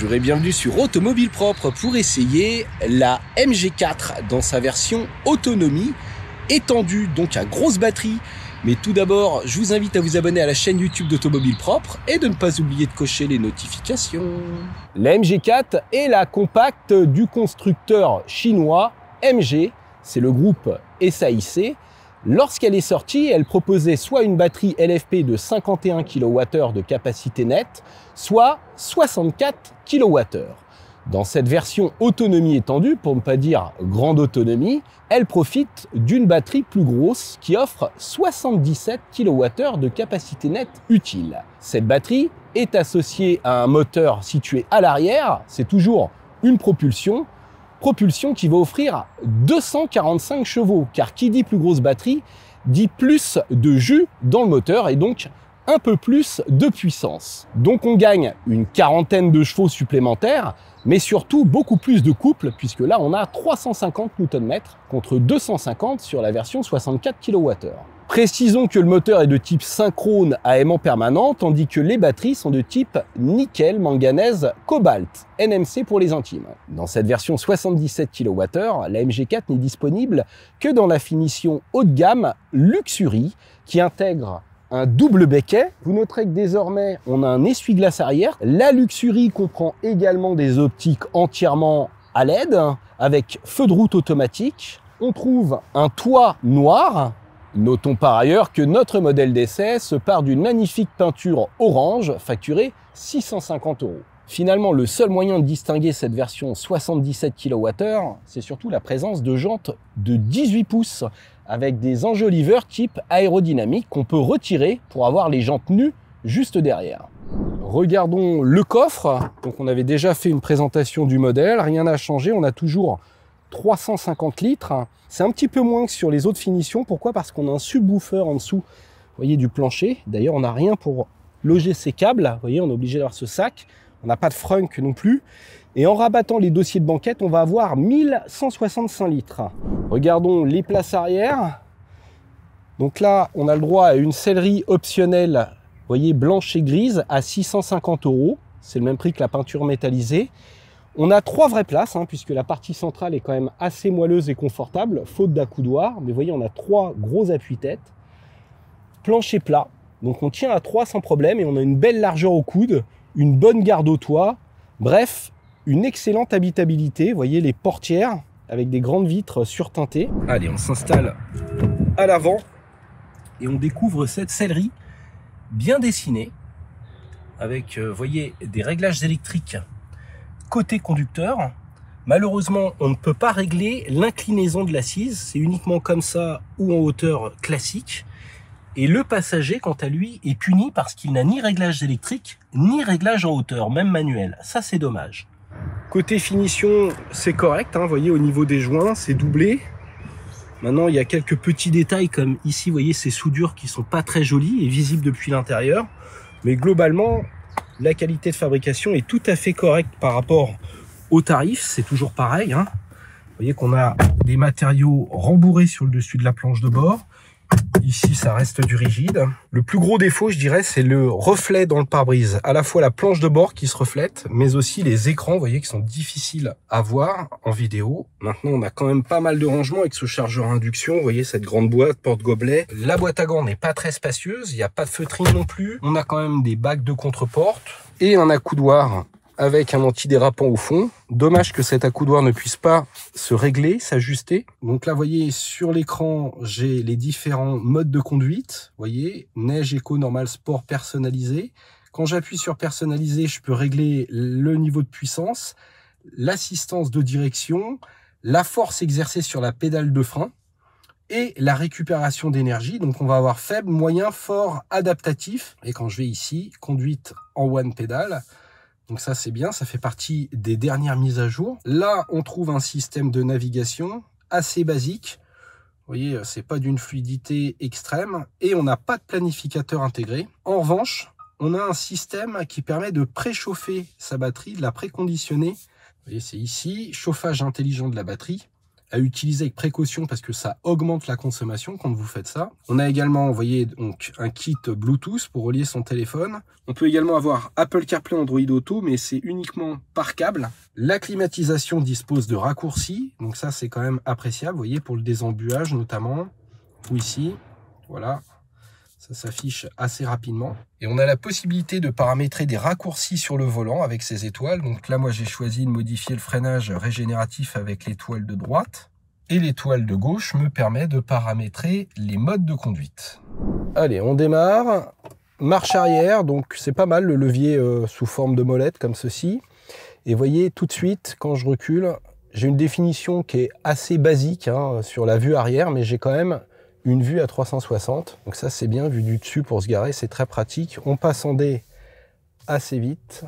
Bonjour et bienvenue sur Automobile Propre pour essayer la MG4 dans sa version autonomie étendue, donc à grosse batterie. Mais tout d'abord, je vous invite à vous abonner à la chaîne YouTube d'Automobile Propre et de ne pas oublier de cocher les notifications. La MG4 est la compacte du constructeur chinois MG, c'est le groupe SAIC. Lorsqu'elle est sortie, elle proposait soit une batterie LFP de 51 kWh de capacité nette, soit 64 kWh. Dans cette version autonomie étendue, pour ne pas dire grande autonomie, elle profite d'une batterie plus grosse qui offre 77 kWh de capacité nette utile. Cette batterie est associée à un moteur situé à l'arrière, c'est toujours une propulsion qui va offrir 245 chevaux, car qui dit plus grosse batterie, dit plus de jus dans le moteur et donc un peu plus de puissance. Donc on gagne une quarantaine de chevaux supplémentaires, mais surtout beaucoup plus de couple, puisque là on a 350 Nm contre 250 sur la version 64 kWh. Précisons que le moteur est de type synchrone à aimant permanent, tandis que les batteries sont de type nickel, manganèse, cobalt, NMC pour les intimes. Dans cette version 77 kWh, la MG4 n'est disponible que dans la finition haut de gamme Luxury, qui intègre un double becquet. Vous noterez que désormais, on a un essuie-glace arrière. La Luxury comprend également des optiques entièrement à LED, avec feu de route automatique. On trouve un toit noir. Notons par ailleurs que notre modèle d'essai se part d'une magnifique peinture orange facturée 650 €. Finalement, le seul moyen de distinguer cette version 77 kWh, c'est surtout la présence de jantes de 18 pouces avec des enjoliveurs type aérodynamique qu'on peut retirer pour avoir les jantes nues juste derrière. Regardons le coffre. Donc on avait déjà fait une présentation du modèle, rien n'a changé, on a toujours 350 litres. C'est un petit peu moins que sur les autres finitions. Pourquoi? Parce qu'on a un subwoofer en dessous, vous voyez, du plancher. D'ailleurs, on n'a rien pour loger ces câbles. Vous voyez, on est obligé d'avoir ce sac. On n'a pas de frunk non plus. Et en rabattant les dossiers de banquette, on va avoir 1165 litres. Regardons les places arrière. Donc là, on a le droit à une sellerie optionnelle, vous voyez, blanche et grise, à 650 €. C'est le même prix que la peinture métallisée. On a 3 vraies places, puisque la partie centrale est quand même assez moelleuse et confortable, faute d'accoudoir. Mais vous voyez, on a 3 gros appuis-têtes. Plancher plat. Donc on tient à 3 sans problème et on a une belle largeur au coude, une bonne garde au toit. Bref, une excellente habitabilité. Vous voyez les portières avec des grandes vitres surteintées. Allez, on s'installe à l'avant et on découvre cette sellerie bien dessinée avec, vous voyez, des réglages électriques côté conducteur. Malheureusement, on ne peut pas régler l'inclinaison de l'assise. C'est uniquement comme ça ou en hauteur classique. Et le passager, quant à lui, est puni parce qu'il n'a ni réglage électrique, ni réglage en hauteur, même manuel. Ça, c'est dommage. Côté finition, c'est correct. Vous voyez, au niveau des joints, c'est doublé. Maintenant, il y a quelques petits détails comme ici, vous voyez, ces soudures qui sont pas très jolies et visibles depuis l'intérieur. Mais globalement, la qualité de fabrication est tout à fait correcte par rapport au tarif. C'est toujours pareil. Vous voyez qu'on a des matériaux rembourrés sur le dessus de la planche de bord. Ici, ça reste du rigide. Le plus gros défaut, je dirais, c'est le reflet dans le pare-brise. À la fois la planche de bord qui se reflète, mais aussi les écrans, vous voyez, qui sont difficiles à voir en vidéo. Maintenant, on a quand même pas mal de rangement avec ce chargeur induction. Vous voyez, cette grande boîte, porte-gobelet. La boîte à gants n'est pas très spacieuse. Il n'y a pas de feutrine non plus. On a quand même des bacs de contre-porte et un accoudoir avec un antidérapant au fond. Dommage que cet accoudoir ne puisse pas se régler, s'ajuster. Donc là, vous voyez, sur l'écran, j'ai les différents modes de conduite. Vous voyez, neige, éco, normal, sport, personnalisé. Quand j'appuie sur personnaliser, je peux régler le niveau de puissance, l'assistance de direction, la force exercée sur la pédale de frein et la récupération d'énergie. Donc on va avoir faible, moyen, fort, adaptatif. Et quand je vais ici, conduite en one pédale, donc ça c'est bien, ça fait partie des dernières mises à jour. Là, on trouve un système de navigation assez basique. Vous voyez, c'est pas d'une fluidité extrême et on n'a pas de planificateur intégré. En revanche, on a un système qui permet de préchauffer sa batterie, de la préconditionner. Vous voyez, c'est ici, chauffage intelligent de la batterie. à utiliser avec précaution parce que ça augmente la consommation quand vous faites ça. On a également, vous voyez, donc un kit Bluetooth pour relier son téléphone. On peut également avoir Apple CarPlay, Android Auto, mais c'est uniquement par câble. La climatisation dispose de raccourcis, donc ça c'est quand même appréciable, vous voyez, pour le désembuage notamment, ou ici, voilà. Ça s'affiche assez rapidement. Et on a la possibilité de paramétrer des raccourcis sur le volant avec ces étoiles. Donc là, moi, j'ai choisi de modifier le freinage régénératif avec l'étoile de droite. Et l'étoile de gauche me permet de paramétrer les modes de conduite. Allez, on démarre. Marche arrière, donc c'est pas mal le levier sous forme de molette comme ceci. Et voyez, tout de suite, quand je recule, j'ai une définition qui est assez basique hein, sur la vue arrière, mais j'ai quand même une vue à 360, donc ça c'est bien, vu du dessus pour se garer, c'est très pratique. On passe en D assez vite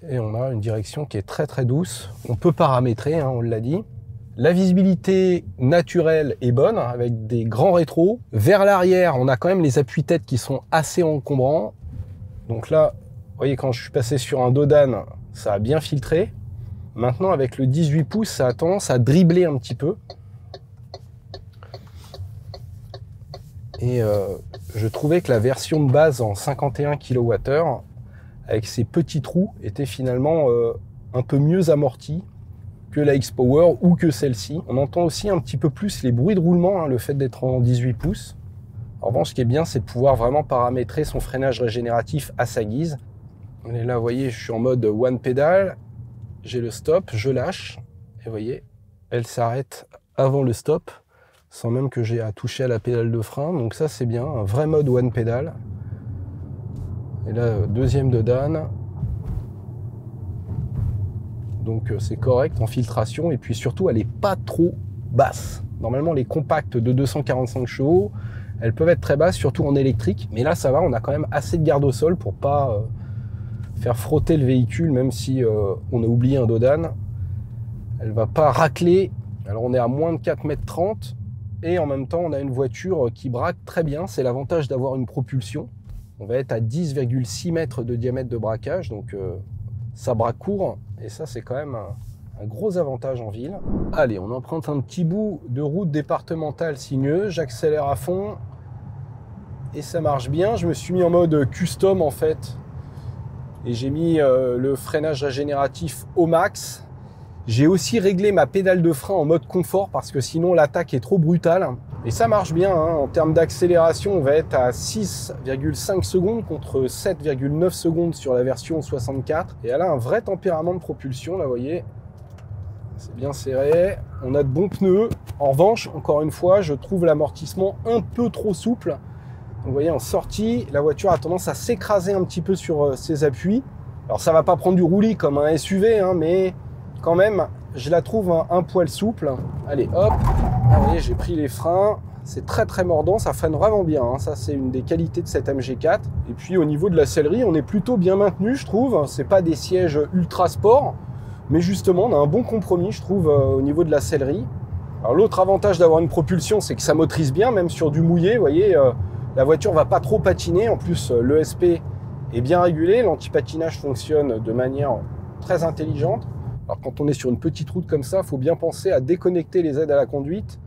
et on a une direction qui est très très douce. On peut paramétrer, hein, on l'a dit. La visibilité naturelle est bonne avec des grands rétros. Vers l'arrière, on a quand même les appuis-têtes qui sont assez encombrants. Donc là, vous voyez, quand je suis passé sur un dos d'âne, ça a bien filtré. Maintenant, avec le 18 pouces, ça a tendance à dribbler un petit peu. Et je trouvais que la version de base en 51 kWh, avec ses petits trous, était finalement un peu mieux amortie que la X-Power ou que celle-ci. On entend aussi un petit peu plus les bruits de roulement, hein, le fait d'être en 18 pouces. En revanche, ce qui est bien, c'est de pouvoir vraiment paramétrer son freinage régénératif à sa guise. Et là, vous voyez, je suis en mode one pedal, j'ai le stop, je lâche, et vous voyez, elle s'arrête avant le stop, sans même que j'ai à toucher à la pédale de frein. Donc ça c'est bien, un vrai mode one pedal. Et là, deuxième de Dan. Donc c'est correct en filtration, et puis surtout elle n'est pas trop basse. Normalement les compacts de 245 chevaux, elles peuvent être très basses, surtout en électrique. Mais là ça va, on a quand même assez de garde au sol pour pas faire frotter le véhicule, même si on a oublié un dos d'âne. Elle va pas racler. Alors on est à moins de 4,30 m. Et en même temps, on a une voiture qui braque très bien. C'est l'avantage d'avoir une propulsion. On va être à 10,6 mètres de diamètre de braquage. Donc, ça braque court. Et ça, c'est quand même un gros avantage en ville. Allez, on emprunte un petit bout de route départementale sinueuse. J'accélère à fond. Et ça marche bien. Je me suis mis en mode custom, en fait. Et j'ai mis le freinage régénératif au max. J'ai aussi réglé ma pédale de frein en mode confort parce que sinon l'attaque est trop brutale. Et ça marche bien, hein. En termes d'accélération, on va être à 6,5 secondes contre 7,9 secondes sur la version 64. Et elle a un vrai tempérament de propulsion, là, vous voyez. C'est bien serré. On a de bons pneus. En revanche, encore une fois, je trouve l'amortissement un peu trop souple. Donc, vous voyez, en sortie, la voiture a tendance à s'écraser un petit peu sur ses appuis. Alors, ça va pas prendre du roulis comme un SUV, hein, mais quand même, je la trouve un poil souple. Allez, hop. Ah, vous voyez, j'ai pris les freins. C'est très très mordant, ça freine vraiment bien. Hein. Ça, c'est une des qualités de cette MG4. Et puis, au niveau de la sellerie, on est plutôt bien maintenu, je trouve. C'est pas des sièges ultra sport, mais justement, on a un bon compromis, je trouve, au niveau de la sellerie. Alors, l'autre avantage d'avoir une propulsion, c'est que ça motorise bien, même sur du mouillé. Vous voyez, la voiture va pas trop patiner. En plus, l'ESP est bien régulé. L'anti-patinage fonctionne de manière très intelligente. Alors quand on est sur une petite route comme ça, il faut bien penser à déconnecter les aides à la conduite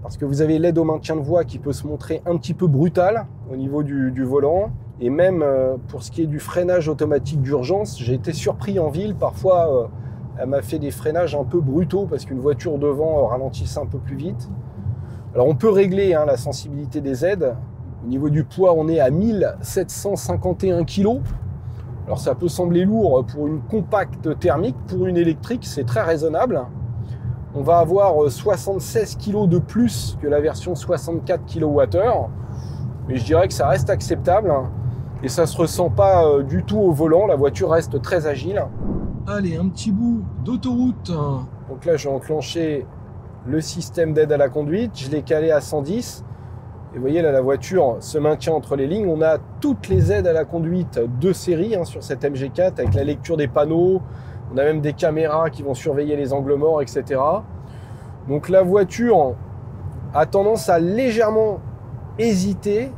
parce que vous avez l'aide au maintien de voie qui peut se montrer un petit peu brutale au niveau du volant. Et même pour ce qui est du freinage automatique d'urgence, j'ai été surpris en ville. Parfois, elle m'a fait des freinages un peu brutaux parce qu'une voiture devant ralentissait un peu plus vite. Alors on peut régler la sensibilité des aides. Au niveau du poids, on est à 1751 kg. Alors ça peut sembler lourd pour une compacte thermique, pour une électrique, c'est très raisonnable. On va avoir 76 kg de plus que la version 64 kWh, mais je dirais que ça reste acceptable et ça se ressent pas du tout au volant, la voiture reste très agile. Allez, un petit bout d'autoroute. Donc là, j'ai enclenché le système d'aide à la conduite, je l'ai calé à 110. Et vous voyez là, la voiture se maintient entre les lignes. On a toutes les aides à la conduite de série sur cette MG4 avec la lecture des panneaux. On a même des caméras qui vont surveiller les angles morts, etc. Donc la voiture a tendance à légèrement hésiter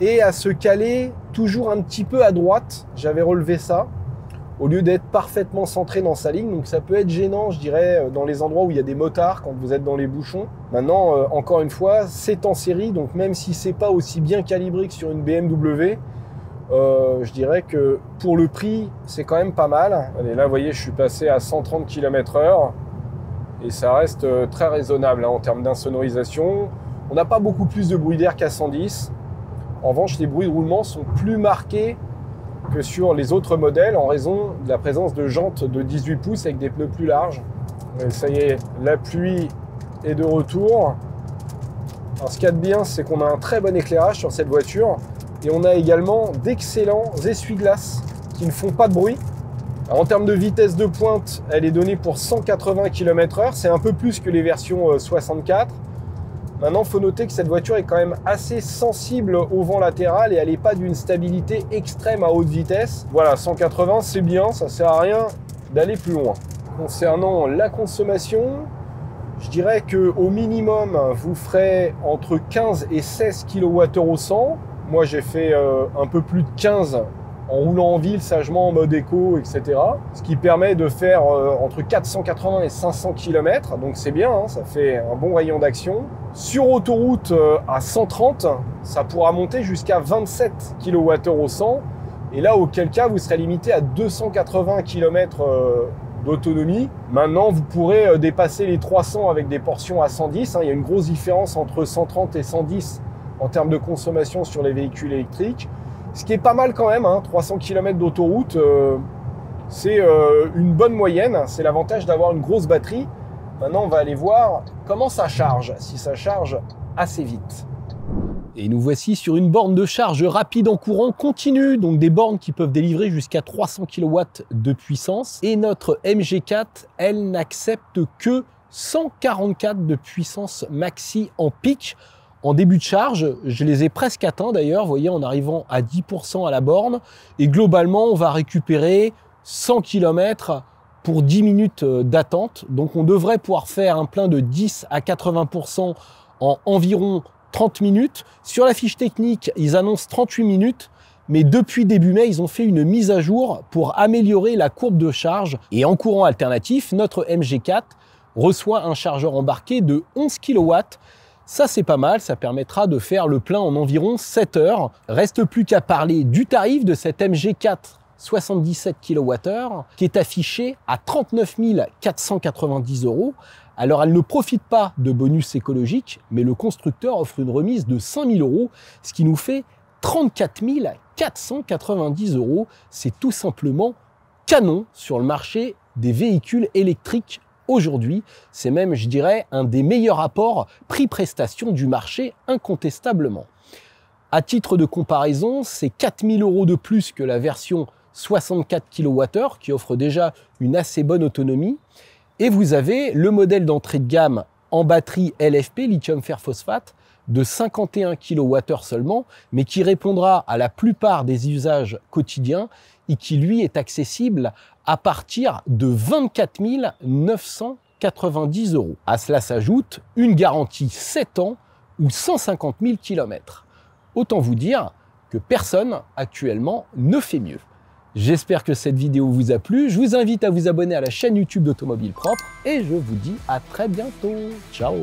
et à se caler toujours un petit peu à droite. J'avais relevé ça. au lieu d'être parfaitement centré dans sa ligne. Donc ça peut être gênant, je dirais, dans les endroits où il y a des motards, quand vous êtes dans les bouchons. Maintenant, encore une fois, c'est en série, donc même si c'est pas aussi bien calibré que sur une BMW, je dirais que pour le prix, c'est quand même pas mal. Allez, là, vous voyez, je suis passé à 130 km/h et ça reste très raisonnable hein, en termes d'insonorisation. On n'a pas beaucoup plus de bruit d'air qu'à 110. En revanche, les bruits de roulement sont plus marqués que sur les autres modèles en raison de la présence de jantes de 18 pouces avec des pneus plus larges. Et ça y est, la pluie est de retour. Alors, ce qu'il y a de bien, c'est qu'on a un très bon éclairage sur cette voiture et on a également d'excellents essuie-glaces qui ne font pas de bruit. Alors, en termes de vitesse de pointe, elle est donnée pour 180 km/h. C'est un peu plus que les versions 64. Maintenant, il faut noter que cette voiture est quand même assez sensible au vent latéral et elle n'est pas d'une stabilité extrême à haute vitesse. Voilà, 180, c'est bien, ça ne sert à rien d'aller plus loin. Concernant la consommation, je dirais qu'au minimum, vous ferez entre 15 et 16 kWh au 100. Moi, j'ai fait un peu plus de 15 en roulant en ville, sagement, en mode éco, etc. Ce qui permet de faire entre 480 et 500 km, donc c'est bien, hein, ça fait un bon rayon d'action. Sur autoroute à 130, ça pourra monter jusqu'à 27 kWh au 100, et là, auquel cas, vous serez limité à 280 km d'autonomie. Maintenant, vous pourrez dépasser les 300 avec des portions à 110, hein. Il y a une grosse différence entre 130 et 110 en termes de consommation sur les véhicules électriques. Ce qui est pas mal quand même, hein, 300 km d'autoroute, c'est une bonne moyenne. C'est l'avantage d'avoir une grosse batterie. Maintenant, on va aller voir comment ça charge, si ça charge assez vite. Et nous voici sur une borne de charge rapide en courant continu, donc des bornes qui peuvent délivrer jusqu'à 300 kW de puissance. Et notre MG4, elle n'accepte que 144 de puissance maxi en pic. En début de charge, je les ai presque atteints d'ailleurs, vous voyez, en arrivant à 10% à la borne. Et globalement, on va récupérer 100 km pour 10 minutes d'attente. Donc on devrait pouvoir faire un plein de 10 à 80% en environ 30 minutes. Sur la fiche technique, ils annoncent 38 minutes. Mais depuis début mai, ils ont fait une mise à jour pour améliorer la courbe de charge. Et en courant alternatif, notre MG4 reçoit un chargeur embarqué de 11 kW. Ça, c'est pas mal, ça permettra de faire le plein en environ 7 heures. Reste plus qu'à parler du tarif de cette MG4 77 kWh qui est affiché à 39 490 €. Alors, elle ne profite pas de bonus écologiques, mais le constructeur offre une remise de 5 000 €, ce qui nous fait 34 490 €. C'est tout simplement canon sur le marché des véhicules électriques aujourd'hui. C'est même, je dirais, un des meilleurs rapports prix-prestation du marché, incontestablement. À titre de comparaison, c'est 4 000 € de plus que la version 64 kWh, qui offre déjà une assez bonne autonomie. Et vous avez le modèle d'entrée de gamme en batterie LFP, lithium fer phosphate, de 51 kWh seulement, mais qui répondra à la plupart des usages quotidiens et qui, lui, est accessible à partir de 24 990 €. À cela s'ajoute une garantie 7 ans ou 150 000 km. Autant vous dire que personne actuellement ne fait mieux. J'espère que cette vidéo vous a plu. Je vous invite à vous abonner à la chaîne YouTube d'Automobile Propre et je vous dis à très bientôt. Ciao!